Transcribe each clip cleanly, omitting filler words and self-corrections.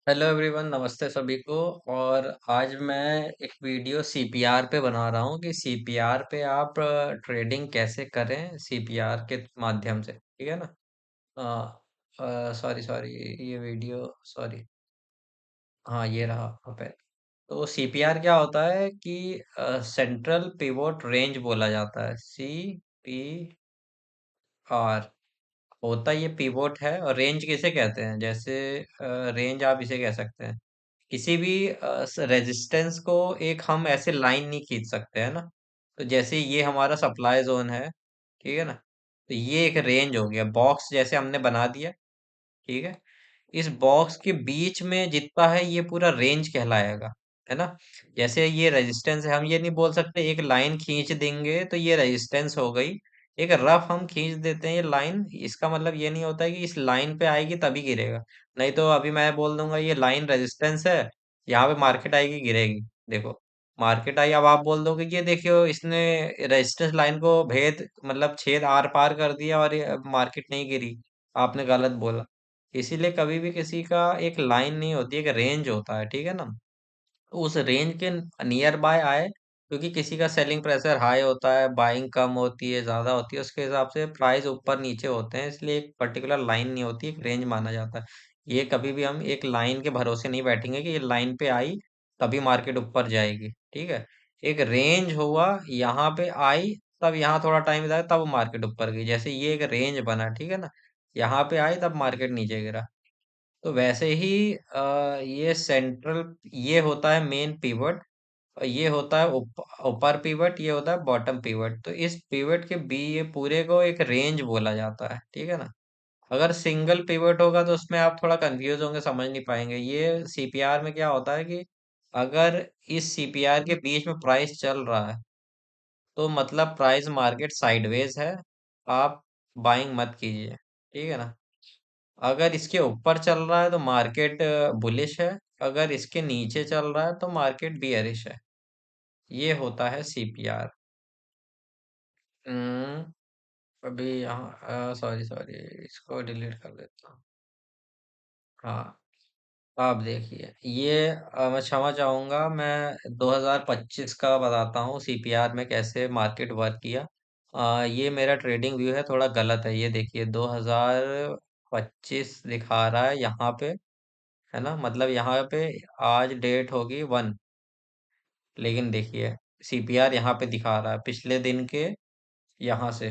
Hello everyone, नमस्ते सभी को। और आज मैं एक वीडियो सीपीआर पे बना रहा हूँ कि सीपीआर पे आप ट्रेडिंग कैसे करें सीपीआर के माध्यम से। ठीक है ना। सॉरी सॉरी, ये वीडियो, सॉरी। हाँ, ये रहा वहाँ पे। तो सीपीआर क्या होता है कि सेंट्रल पिवोट रेंज बोला जाता है, CPR। होता ये पिवोट है, और रेंज किसे कहते हैं? जैसे रेंज आप इसे कह सकते हैं, किसी भी रेजिस्टेंस को एक हम ऐसे लाइन नहीं खींच सकते, है ना। तो जैसे ये हमारा सप्लाई जोन है, ठीक है ना। तो ये एक रेंज हो गया, बॉक्स जैसे हमने बना दिया। ठीक है। इस बॉक्स के बीच में जितना है ये पूरा रेंज कहलाएगा, है ना। जैसे ये रेजिस्टेंस है, हम ये नहीं बोल सकते एक लाइन खींच देंगे तो ये रेजिस्टेंस हो गई। एक रफ हम खींच देते हैं ये लाइन, इसका मतलब ये नहीं होता है कि इस लाइन पे आएगी तभी गिरेगा। नहीं तो अभी मैं बोल दूंगा ये लाइन रेजिस्टेंस है, यहाँ पे मार्केट आएगी गिरेगी। देखो, मार्केट आई, अब आप बोल दोगे कि ये देखियो इसने रेजिस्टेंस लाइन को भेद मतलब छेद आर पार कर दिया और ये मार्केट नहीं गिरी। आपने गलत बोला। इसीलिए कभी भी किसी का एक लाइन नहीं होती, एक रेंज होता है, ठीक है ना। तो उस रेंज के नियर बाय आए, क्योंकि किसी का सेलिंग प्रेशर हाई होता है, बाइंग कम होती है, ज्यादा होती है, उसके हिसाब से प्राइस ऊपर नीचे होते हैं, इसलिए एक पर्टिकुलर लाइन नहीं होती, एक रेंज माना जाता है। ये कभी भी हम एक लाइन के भरोसे नहीं बैठेंगे कि ये लाइन पे आई तभी मार्केट ऊपर जाएगी, ठीक है। एक रेंज हुआ, यहाँ पे आई, तब यहाँ थोड़ा टाइम जाए तब मार्केट ऊपर गई, जैसे ये एक रेंज बना, ठीक है ना। यहाँ पे आई तब मार्केट नीचे गिरा। तो वैसे ही ये सेंट्रल, ये होता है मेन पिवट, और ये होता है ऊपर पिवट, ये होता है बॉटम पिवट। तो इस पिवट के बी ये पूरे को एक रेंज बोला जाता है, ठीक है ना। अगर सिंगल पिवट होगा तो उसमें आप थोड़ा कंफ्यूज होंगे, समझ नहीं पाएंगे। ये सीपीआर में क्या होता है कि अगर इस सीपीआर के बीच में प्राइस चल रहा है तो मतलब प्राइस मार्केट साइडवेज है, आप बाइंग मत कीजिए, ठीक है ना। अगर इसके ऊपर चल रहा है तो मार्केट बुलिश है, अगर इसके नीचे चल रहा है तो मार्केट बियरिश है। ये होता है सीपीआर। अभी यहाँ, सॉरी सॉरी, इसको डिलीट कर देता हूँ। हाँ, आप देखिए ये, मैं क्षमा चाहूंगा, मैं 2025 का बताता हूँ सीपीआर में कैसे मार्केट वर्क किया। ये मेरा ट्रेडिंग व्यू है, थोड़ा गलत है, ये देखिए 2025 दिखा रहा है यहाँ पे, है ना। मतलब यहाँ पे आज डेट होगी 1, लेकिन देखिए सीपीआर यहाँ पे दिखा रहा है पिछले दिन के, यहाँ से।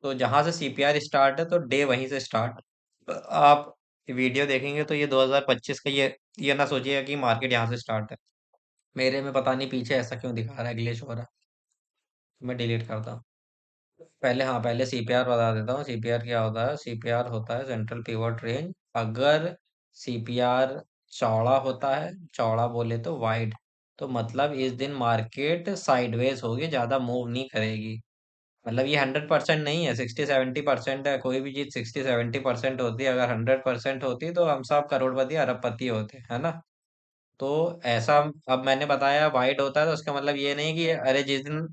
तो जहाँ से सीपीआर स्टार्ट है तो डे वहीं से स्टार्ट। आप वीडियो देखेंगे तो ये 2025 का, ये ना सोचिएगा कि मार्केट यहाँ से स्टार्ट है। मेरे में पता नहीं पीछे ऐसा क्यों दिखा रहा है, ग्लिच हो रहा है। मैं डिलीट करता हूँ। पहले, हाँ, पहले सीपीआर बता देता हूँ। सीपीआर क्या होता है? सीपीआर होता है सेंट्रल पिवट रेंज। अगर सीपीआर चौड़ा होता है, चौड़ा बोले तो वाइड, तो मतलब इस दिन मार्केट साइडवेज होगी, ज्यादा मूव नहीं करेगी। मतलब ये 100% नहीं है, 60-70% है। कोई भी चीज 60-70% होती है, अगर 100% होती तो हम सब करोड़पति अरबपति होते, है ना। तो ऐसा, अब मैंने बताया वाइड होता है तो उसका मतलब ये नहीं कि अरे जिस दिन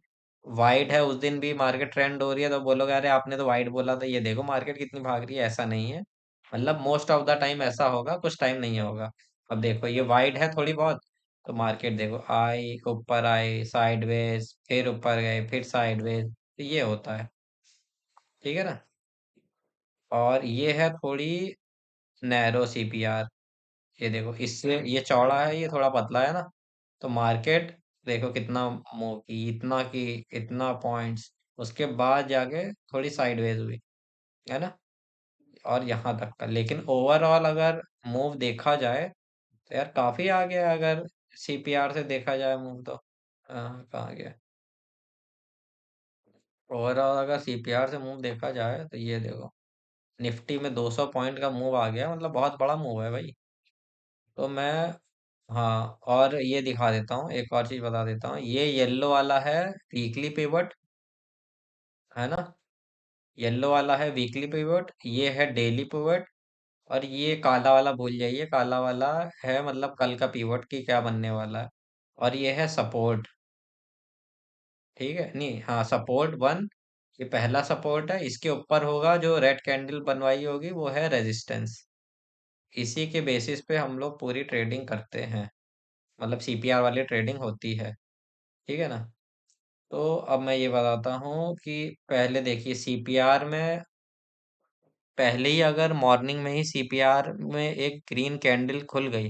वाइड है उस दिन भी मार्केट ट्रेंड हो रही है तो बोलोगे अरे आपने तो वाइड बोला था, ये देखो मार्केट कितनी भाग रही है। ऐसा नहीं है, मतलब मोस्ट ऑफ द टाइम ऐसा होगा, कुछ टाइम नहीं होगा। अब देखो ये वाइड है थोड़ी बहुत, तो मार्केट देखो आई, ऊपर आई, साइडवेज, फिर ऊपर गए, फिर साइडवेज, तो ये होता है, ठीक है ना। और ये है थोड़ी नैरो सीपीआर। ये देखो, इससे ये चौड़ा है, ये थोड़ा पतला है ना। तो मार्केट देखो कितना मूव की, इतना की, इतना पॉइंट्स, उसके बाद जाके थोड़ी साइडवेज हुई, है ना। और यहाँ तक का, लेकिन ओवरऑल अगर मूव देखा जाए तो यार काफी आ गया, अगर सीपीआर से देखा जाए मूव तो। कहाँ गया? ओवरऑल अगर सीपीआर से मूव देखा जाए तो ये देखो, निफ्टी में 200 पॉइंट का मूव आ गया, मतलब बहुत बड़ा मूव है भाई। तो मैं, हाँ, और ये दिखा देता हूँ, एक और चीज बता देता हूँ। ये येलो वाला है वीकली पिवट, है ना। येलो वाला है वीकली पिवट, ये है डेली पिवट। और ये काला वाला भूल जाइए, काला वाला है मतलब कल का पिवट की क्या बनने वाला है। और ये है सपोर्ट, ठीक है। नहीं, हाँ, सपोर्ट 1, ये पहला सपोर्ट है। इसके ऊपर होगा जो रेड कैंडल बनवाई होगी वो है रेजिस्टेंस, इसी के बेसिस पे हम लोग पूरी ट्रेडिंग करते हैं। मतलब सीपीआर वाली ट्रेडिंग होती है। ठीक है ना। तो अब मैं ये बताता हूँ कि पहले देखिए सीपीआर में पहले ही अगर मॉर्निंग में ही सीपीआर में एक ग्रीन कैंडल खुल गई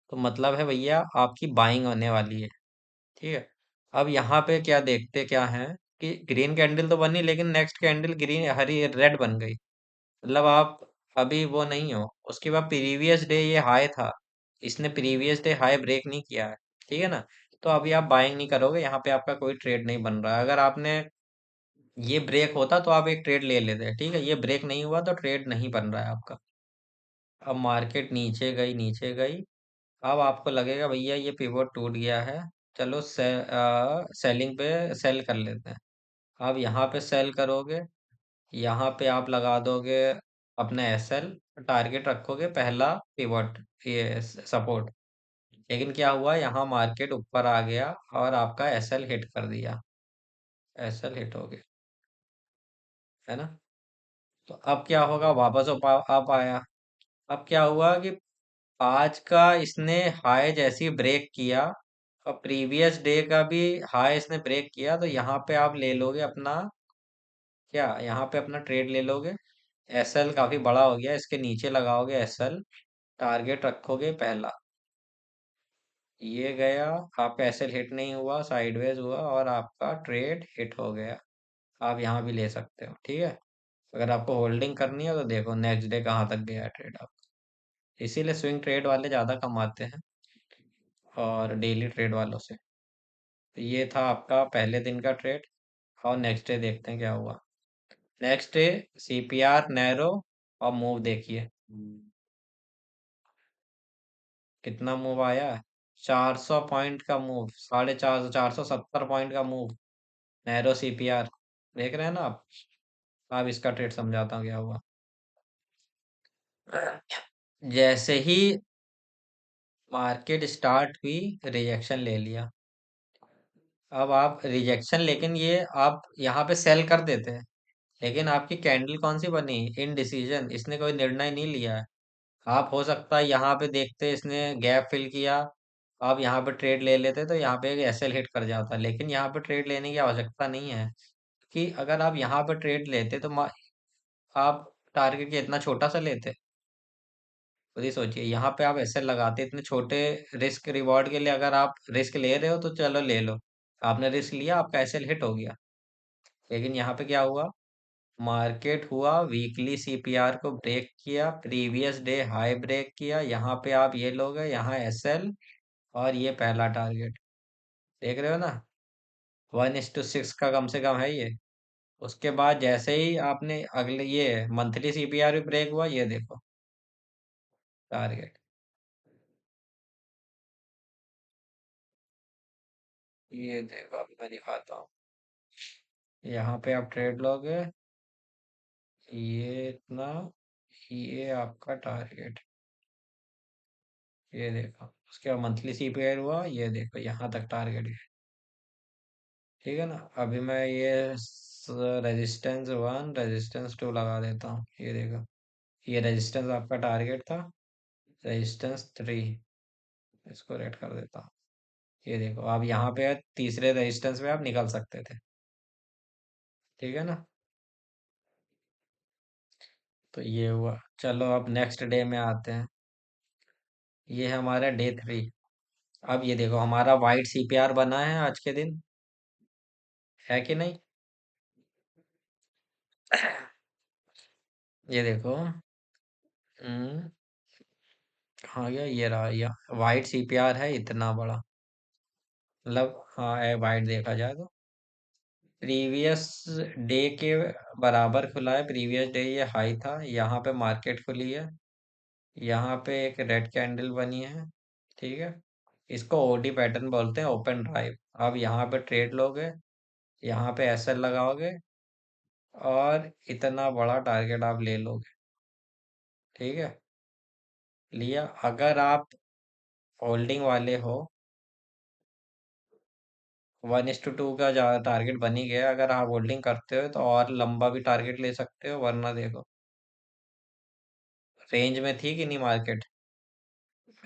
तो मतलब है भैया आपकी बाइंग होने वाली है। ठीक है। अब यहाँ पे क्या देखते क्या है कि ग्रीन कैंडल तो बनी लेकिन नेक्स्ट कैंडल ग्रीन हरी रेड बन गई। मतलब आप अभी वो नहीं हो। उसके बाद प्रीवियस डे ये हाई था। इसने प्रीवियस डे हाई ब्रेक नहीं किया है। ठीक है ना। तो अभी आप बाइंग नहीं करोगे, यहाँ पे आपका कोई ट्रेड नहीं बन रहा है। अगर आपने ये ब्रेक होता तो आप एक ट्रेड ले लेते। ठीक है, ये ब्रेक नहीं हुआ तो ट्रेड नहीं बन रहा है आपका। अब मार्केट नीचे गई नीचे गई। अब आपको लगेगा भैया ये पिवोट टूट गया है, चलो सेलिंग पे सेल कर लेते हैं। अब यहाँ पे सेल करोगे, यहाँ पे आप लगा दोगे अपना एसएल, टारगेट रखोगे पहला पिवट, ये सपोर्ट। लेकिन क्या हुआ, यहाँ मार्केट ऊपर आ गया और आपका एसएल हिट कर दिया। एसएल हिट हो गया, है ना। तो अब क्या होगा, वापस आप आया। अब क्या हुआ कि आज का इसने हाई जैसी ब्रेक किया और प्रीवियस डे का भी हाई इसने ब्रेक किया, तो यहाँ पे आप ले लोगे अपना, क्या यहाँ पे अपना ट्रेड ले लोगे। एसएल काफी बड़ा हो गया, इसके नीचे लगाओगे एसएल, टारगेट रखोगे पहला। ये गया, आपका एसएल हिट नहीं हुआ, साइडवेज हुआ और आपका ट्रेड हिट हो गया। आप यहाँ भी ले सकते हो। ठीक है। अगर आपको होल्डिंग करनी है तो देखो नेक्स्ट डे कहाँ तक गया ट्रेड आप। इसीलिए स्विंग ट्रेड वाले ज्यादा कमाते हैं और डेली ट्रेड वालों से। तो ये था आपका पहले दिन का ट्रेड। और नेक्स्ट डे देखते हैं क्या हुआ। नेक्स्ट डे सीपीआर नैरो और मूव देखिए कितना मूव आया है। 400 पॉइंट का मूव, 450, 470 पॉइंट का मूव। नैरो सीपीआर देख रहे हैं ना आप। अब इसका ट्रेड समझाता हूँ क्या हुआ। जैसे ही मार्केट स्टार्ट हुई, रिजेक्शन ले लिया। अब आप रिजेक्शन, लेकिन ये आप यहाँ पे सेल कर देते हैं, लेकिन आपकी कैंडल कौन सी बनी, इनडिसीजन, इसने कोई निर्णय नहीं लिया है। आप हो सकता है यहाँ पे देखते इसने गैप फिल किया, आप यहाँ पे ट्रेड ले लेते तो यहाँ पे एक एसएल हिट कर जाता। लेकिन यहाँ पे ट्रेड लेने की आवश्यकता नहीं है, कि अगर आप यहाँ पे ट्रेड लेते तो आप टारगेट के इतना छोटा सा लेते। खुद ही सोचिए, यहाँ पे आप एसएल लगाते इतने छोटे रिस्क रिवॉर्ड के लिए। अगर आप रिस्क ले रहे हो तो चलो ले लो, आपने रिस्क लिया, आपका एसएल हिट हो गया। लेकिन यहाँ पे क्या हुआ, मार्केट हुआ वीकली सीपीआर को ब्रेक किया, प्रीवियस डे हाई ब्रेक किया, यहाँ पे आप ये लोगे, यहाँ एसएल और ये पहला टारगेट। देख रहे हो ना, 1:6 का कम से कम है ये। उसके बाद जैसे ही आपने अगले ये मंथली सीपीआर भी ब्रेक हुआ, ये देखो टारगेट। ये देखो अब मैं दिखाता हूँ। यहाँ पे आप ट्रेड लोगे, ये इतना, ये आपका टारगेट। ये देखो, उसके बाद मंथली सीपीआर हुआ, ये देखो यहाँ तक टारगेट है। ठीक है ना। अभी मैं ये रेजिस्टेंस 1 रेजिस्टेंस 2 लगा देता हूँ। ये देखो, ये रेजिस्टेंस आपका टारगेट था, रेजिस्टेंस 3, इसको रेड कर देता हूँ। ये देखो, आप यहाँ पे तीसरे रेजिस्टेंस पे आप निकल सकते थे। ठीक है ना। तो ये हुआ। चलो अब नेक्स्ट डे में आते हैं। ये है हमारा डे 3। अब ये देखो हमारा वाइट सीपीआर बना है आज के दिन, है कि नहीं। ये देखो, हम्म, हाँ गया, ये रहा, ये वाइट सीपीआर है इतना बड़ा। मतलब हाँ, वाइट देखा जाए तो प्रीवियस डे के बराबर खुला है। प्रीवियस डे ये हाई था, यहाँ पे मार्केट खुली है, यहाँ पे एक रेड कैंडल बनी है। ठीक है। इसको ओडी पैटर्न बोलते हैं, ओपन ड्राइव। अब यहाँ पे ट्रेड लोगे, यहाँ पे एसएल लगाओगे और इतना बड़ा टारगेट आप ले लोगे। ठीक है, लिया। अगर आप होल्डिंग वाले हो, 1:2 का टारगेट बन ही गया। अगर आप होल्डिंग करते हो तो और लंबा भी टारगेट ले सकते हो, वरना देखो रेंज में थी कि नहीं मार्केट?